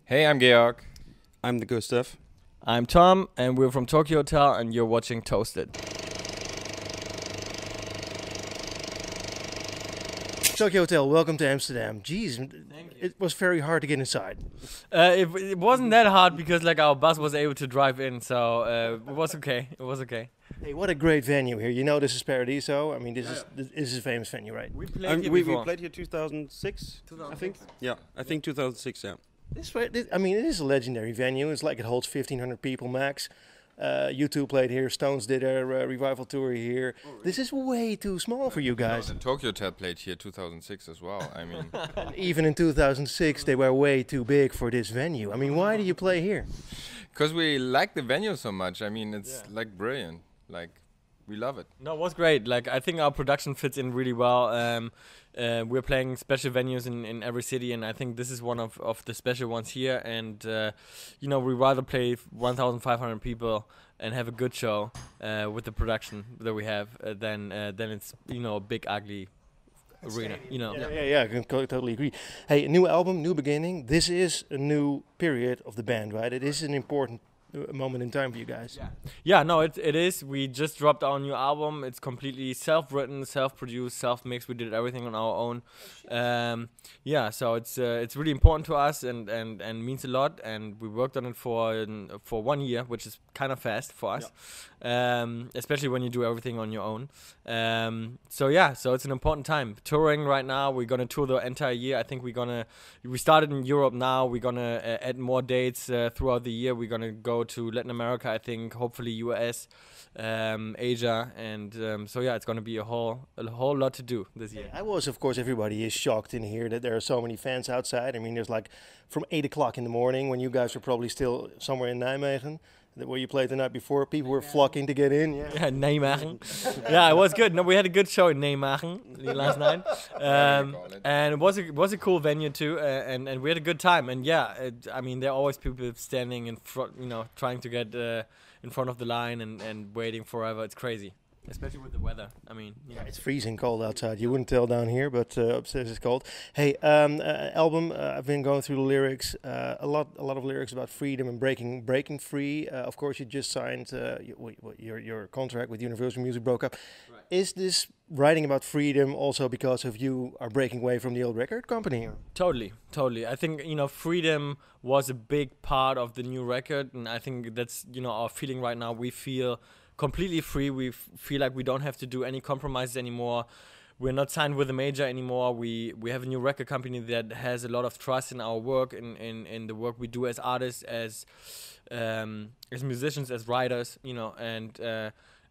Hey, I'm Georg. I'm the Gustav. I'm Tom, and we're from Tokyo Hotel, and you're watching Toasted. Tokyo Hotel, welcome to Amsterdam. Jeez, it was very hard to get inside. It wasn't that hard because like our bus was able to drive in, so it was okay. It was okay. Hey, what a great venue here. You know this is Paradiso. I mean, this is a famous venue, right? We played here We before. played here 2006, I think. Yeah, I think 2006, yeah. I mean, it is a legendary venue. It's like it holds 1,500 people max. U2 played here. Stones did a revival tour here. This is way too small for you guys. The Tokyo Hotel played here 2006 as well. I mean, Even in 2006, they were way too big for this venue. I mean, why do you play here? because we like the venue so much. I mean, it's like brilliant. Like, we love it. No, it was great. Like I think our production fits in really well. We're playing special venues in every city, and I think this is one of the special ones here. And we rather play 1,500 people and have a good show with the production that we have than it's a big ugly arena. Yeah, I can totally agree. Hey, a new album, new beginning. This is a new period of the band, right? It is an important moment in time for you guys. Yeah, no, it is. We just dropped our new album. It's completely self-written, self-produced, self-mixed. We did everything on our own. So it's really important to us and means a lot. And we worked on it for 1 year, which is kind of fast for us, especially when you do everything on your own. So it's an important time. Touring right now, we're gonna tour the entire year. I think we started in Europe now. We're gonna add more dates throughout the year. We're gonna go to Latin America, I think, hopefully US, Asia, and it's going to be a whole lot to do this year. I was, of course, everybody is shocked in here that there are so many fans outside. I mean, there's like from 8 o'clock in the morning when you guys were probably still somewhere in Nijmegen, where you played the night before. People were flocking to get in. Yeah, Nijmegen. Yeah, it was good. No, we had a good show in Nijmegen last night, and it was a cool venue too, and we had a good time. And I mean, there are always people standing in front, trying to get in front of the line and waiting forever. It's crazy. Especially with the weather. I mean, It's freezing cold outside. You wouldn't tell down here, but upstairs it's cold. Hey, album. I've been going through the lyrics. A lot of lyrics about freedom and breaking free. Of course, you just signed your contract with Universal Music broke up. Right. Is this writing about freedom also because of you are breaking away from the old record company? Totally. I think freedom was a big part of the new record, and I think that's our feeling right now. We feel completely free. We feel like we don't have to do any compromises anymore. We're not signed with a major anymore. We have a new record company that has a lot of trust in our work, in the work we do as artists, as musicians, as writers,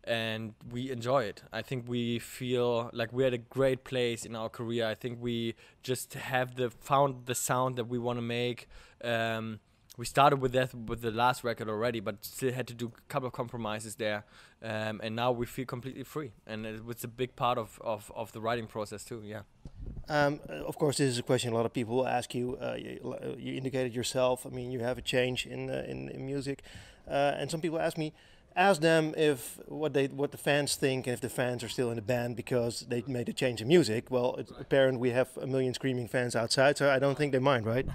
and we enjoy it. I think we feel like we're at a great place in our career. I think we just have found the sound that we want to make. We started with that with the last record already, but still had to do a couple of compromises there, and now we feel completely free, and it's a big part of the writing process too. Yeah. Of course, this is a question a lot of people will ask you. You indicated yourself. I mean, you have a change in music, and some people ask them if what the fans think and if the fans are still in the band because they made a change in music. Well, it's apparent we have 1 million screaming fans outside, so I don't think they mind, right?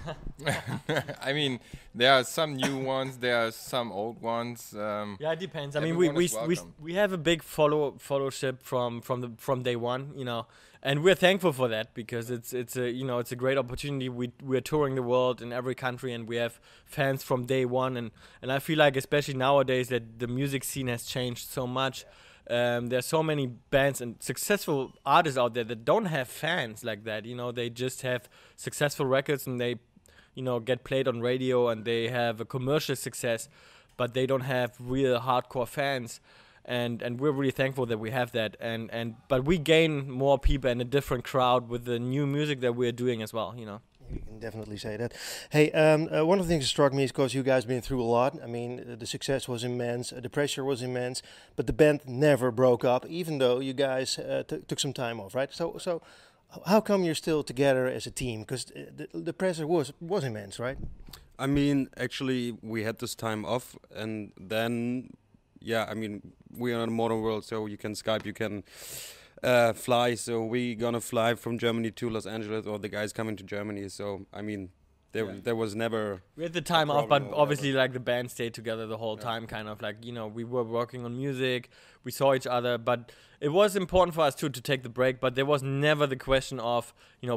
I mean, there are some new ones, there are some old ones. It depends. I mean, we have a big followership from day one, and we're thankful for that because it's a great opportunity. We're touring the world in every country, and we have fans from day one, and I feel like especially nowadays that the music scene has changed so much. There's so many bands and successful artists out there that don't have fans like that. They just have successful records and they get played on radio and they have a commercial success, but they don't have real hardcore fans. And we're really thankful that we have that. But we gain more people and a different crowd with the new music that we're doing as well. You can definitely say that. Hey, one of the things that struck me is because you guys been through a lot. I mean, the success was immense, the pressure was immense, but the band never broke up, even though you guys took some time off, right? So how come you're still together as a team? Because the pressure was immense, right? I mean, actually, we had this time off, and then, I mean, we are in a modern world, so you can Skype, you can fly. So we gonna fly from Germany to Los Angeles, or the guys coming to Germany. So I mean, There was never. We had the time off, but obviously, like the band stayed together the whole time. Kind of like we were working on music, we saw each other, but it was important for us too to take the break. But there was never the question of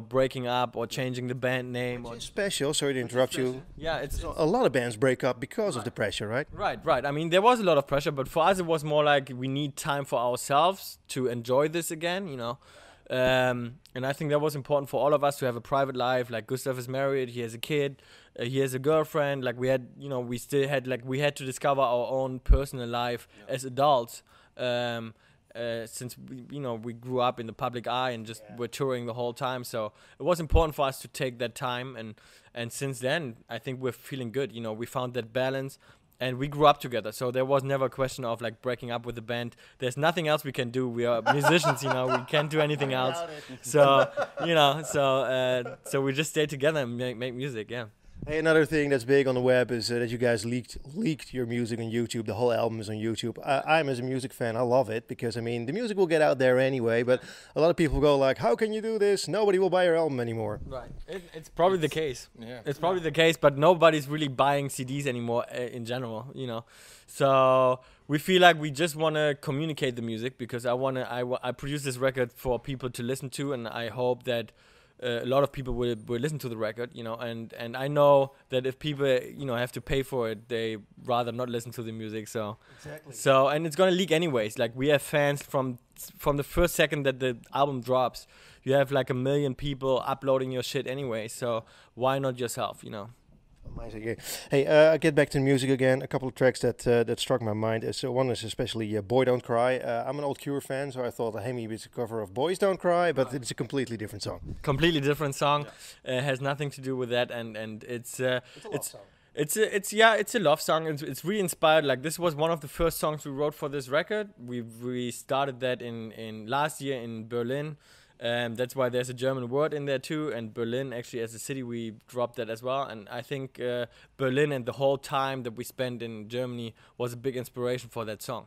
breaking up or changing the band name. Which is special. Sorry to interrupt you. Yeah, it's a lot of bands break up because of the pressure, right? Right. I mean, there was a lot of pressure, but for us, it was more like we need time for ourselves to enjoy this again. And I think that was important for all of us to have a private life. Like Gustav is married, he has a kid, he has a girlfriend. Like we had, we still had, like we had to discover our own personal life as adults. Since we grew up in the public eye and just were touring the whole time, so it was important for us to take that time. And since then, I think we're feeling good. We found that balance. And we grew up together, so there was never a question of like breaking up with the band. There's nothing else we can do. We are musicians, we can't do anything else. So, so we just stay together and make music, yeah. Hey, another thing that's big on the web is that you guys leaked your music on YouTube. The whole album is on YouTube. I'm as a music fan, I love it because I mean the music will get out there anyway. But a lot of people go like, "How can you do this? Nobody will buy your album anymore." Right. It's probably the case. Yeah. It's probably the case, but nobody's really buying CDs anymore in general. So we feel like we just want to communicate the music because I produce this record for people to listen to, and I hope that. A lot of people will listen to the record, and I know that if people, have to pay for it, they rather not listen to the music. So, exactly. So, and it's gonna leak anyways. Like we have fans from the first second that the album drops. You have like 1 million people uploading your shit anyway. So why not yourself, Amazing. Hey, I get back to music again. A couple of tracks that struck my mind. So one is especially "Boy Don't Cry." I'm an old Cure fan, so I thought, hey, maybe it's a cover of "Boys Don't Cry," but it's a completely different song. Completely different song. Has nothing to do with that, and it's a love song. It's a love song. It's really inspired. Like this was one of the first songs we wrote for this record. We started that in last year in Berlin. That's why there's a German word in there too, and Berlin actually as a city we dropped that as well. And I think Berlin and the whole time that we spent in Germany was a big inspiration for that song.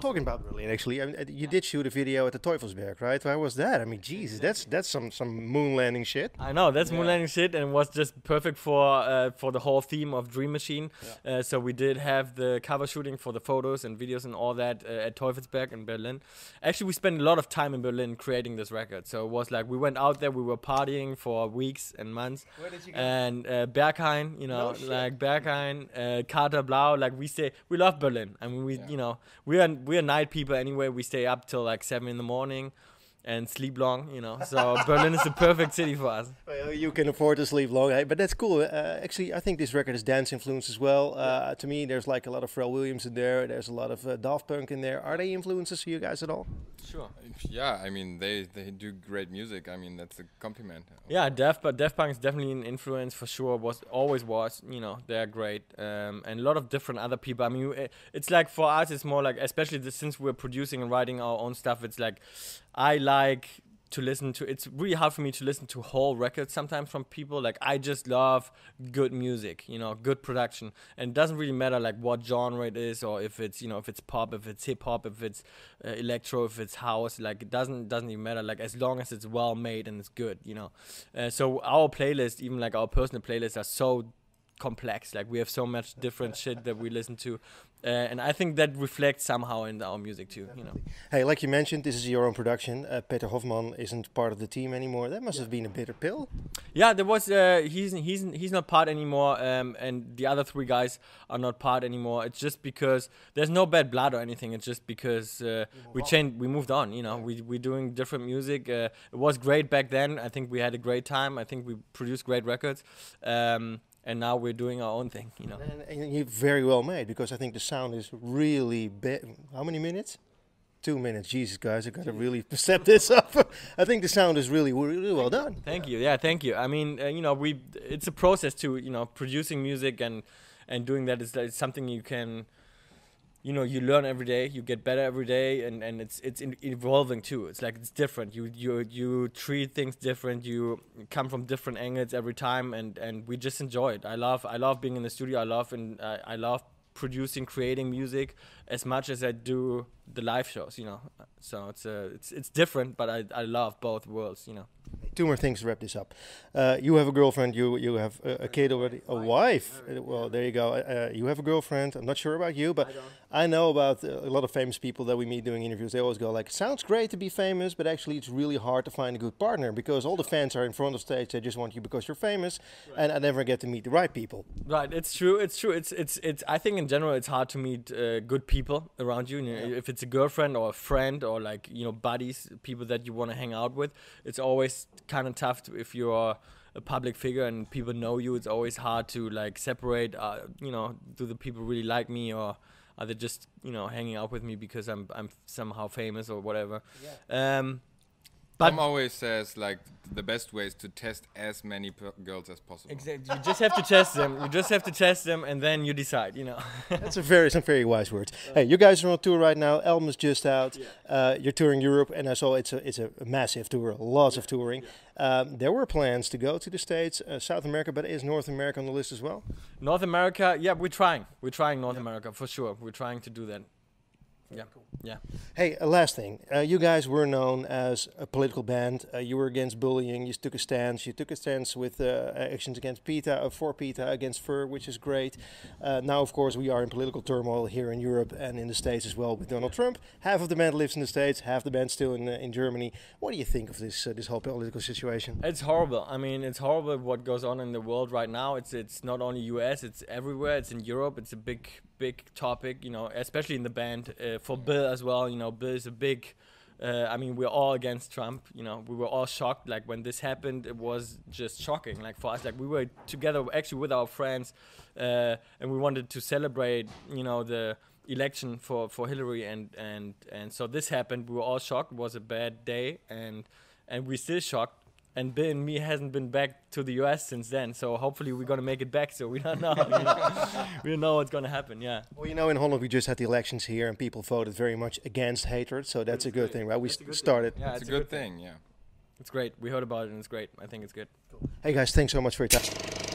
Talking about Berlin, actually, you did shoot a video at the Teufelsberg, right? Why was that? I mean, Jesus, that's some moon landing shit. I know that's moon landing shit, and it was just perfect for the whole theme of Dream Machine. Yeah. So we did have the cover shooting for the photos and videos and all that at Teufelsberg in Berlin. Actually, we spent a lot of time in Berlin creating this record. So it was like we went out there, we were partying for weeks and months. Where did you go? And Berghain, like Berghain, Kater Blau, like we love Berlin. I mean, we are night people anyway. We stay up till like 7 in the morning and sleep long, So Berlin is the perfect city for us. Well, you can afford to sleep long, but that's cool. Actually, I think this record is dance influenced as well. To me, there's like a lot of Pharrell Williams in there. There's a lot of Daft Punk in there. Are they influences for you guys at all? Sure. Yeah, I mean they do great music. I mean that's a compliment. Yeah, Daft Punk is definitely an influence for sure. Always was. They're great. And a lot of different other people. I mean, it's like for us, it's more like, especially since we're producing and writing our own stuff. It's like I like to listen to. It's really hard for me to listen to whole records sometimes from people. Like I just love good music, good production, and it doesn't really matter like what genre it is, or if it's if it's pop, if it's hip hop, if it's electro, if it's house. Like it doesn't even matter. Like as long as it's well made and it's good, So our playlist, even like our personal playlists, are so complex. Like we have so much different shit that we listen to, and I think that reflects somehow in our music too. Hey, like you mentioned, this is your own production. Peter Hofman isn't part of the team anymore. That must have been a bitter pill. Yeah, there was. He's not part anymore, and the other 3 guys are not part anymore. It's just because there's no bad blood or anything. It's just because we moved on. We're doing different music. It was great back then. I think we had a great time. I think we produced great records. And now we're doing our own thing, And you're very well made, because I think the sound is really how many minutes? 2 minutes. Jesus, guys, I gotta really step this up. I think the sound is really well done. Thank you. Yeah, thank you. I mean, it's a process too. Producing music and doing that is something you can. You learn every day, you get better every day, and it's evolving too. It's like it's different. You treat things different. You come from different angles every time, and we just enjoy it. I love being in the studio. I love producing, creating music as much as I do the live shows, you know. So it's different, but I love both worlds, you know. Two more things to wrap this up. You have a girlfriend. You have a kid already. A wife. Well, there you go. You have a girlfriend. I'm not sure about you, but I know about a lot of famous people that we meet doing interviews. They always go like, "Sounds great to be famous, but actually it's really hard to find a good partner because all the fans are in front of stage. They just want you because you're famous, and I never get to meet the right people." Right. It's true. It's true. It's. I think in general it's hard to meet good people around you. If it's a girlfriend or a friend or like, you know, buddies, people that you want to hang out with, it's always kind of tough if you're a public figure and people know you. It's always hard to like separate, you know, do the people really like me, or are they just, you know, hanging out with me because I'm somehow famous or whatever. But Tom always says like the best way is to test as many girls as possible. Exactly. You just have to test them. You just have to test them, and then you decide. You know. That's some very wise words. Hey, you guys are on tour right now. Album is just out. You're touring Europe, and I saw it's a massive tour, lots of touring. There were plans to go to the States, South America, but is North America on the list as well? North America, yeah, we're trying. We're trying North America for sure. We're trying to do that. Yeah, cool. Yeah. Hey, last thing. You guys were known as a political band. You were against bullying. You took a stance. You took a stance with actions against PETA, for PETA, against fur, which is great. Now, of course, we are in political turmoil here in Europe and in the States as well with Donald Trump. Half of the band lives in the States, half the band still in Germany. What do you think of this whole political situation? It's horrible. I mean, it's horrible what goes on in the world right now. It's not only US, it's everywhere. It's in Europe. It's a big topic, you know, especially in the band. For Bill as well, you know, Bill is a big, I mean, we're all against Trump, you know, we were all shocked, like when this happened, it was just shocking, like for us, like we were together actually with our friends, and we wanted to celebrate, you know, the election for Hillary, and so this happened, we were all shocked, it was a bad day, and we're still shocked. And Bill and me hasn't been back to the US since then, so hopefully we're gonna make it back. So we don't know. You know? We don't know what's gonna happen. Yeah. Well, you know, in Holland we just had the elections here, and people voted very much against hatred. So that's a good thing, right? We started. Yeah, it's a good thing. Yeah. It's great. We heard about it, and it's great. I think it's good. Cool. Hey guys, thanks so much for your time.